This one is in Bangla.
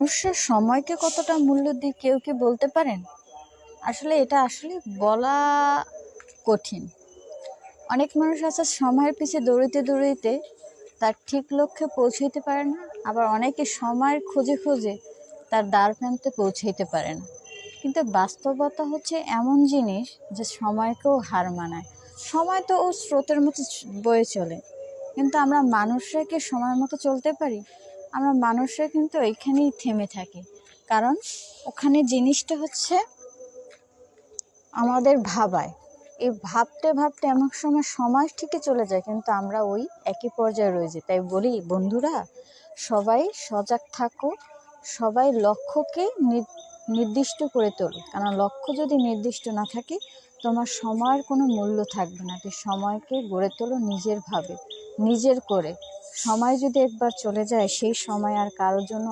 মানুষের সময়কে কতটা মূল্য দিই কেউ কি বলতে পারেন? আসলে এটা বলা কঠিন। অনেক মানুষ আছে সময়ের পিছে দৌড়িতে দৌড়িতে তার ঠিক লক্ষ্যে পৌঁছাইতে পারে না, আবার অনেকে সময়ের খোঁজে খোঁজে তার দ্বারপ্রান্তে পৌঁছাইতে পারে না। কিন্তু বাস্তবতা হচ্ছে এমন জিনিস যে সময়কেও হার মানায়। সময় তো ও স্রোতের মতো বয়ে চলে, কিন্তু আমরা মানুষরা কি সময়ের মতো চলতে পারি? আমরা মানুষরা কিন্তু ওইখানেই থেমে থাকি, কারণ ওখানে জিনিসটা হচ্ছে আমাদের ভাবায়। এই ভাবতে ভাবতে এমন সময় সময় ঠিকই চলে যায়, কিন্তু আমরা ওই একই পর্যায়ে রয়ে যাই। তাই বলি বন্ধুরা, সবাই সজাগ থাকো, সবাই লক্ষ্যকে নির্দিষ্ট করে তোলো, কারণ লক্ষ্য যদি নির্দিষ্ট না থাকে তোমার সময়ের কোনো মূল্য থাকবে না। তো সময়কে গড়ে তোলো নিজের ভাবে, নিজের করে। সময় যদি একবার চলে যায় সেই সময় আর কারোর জন্য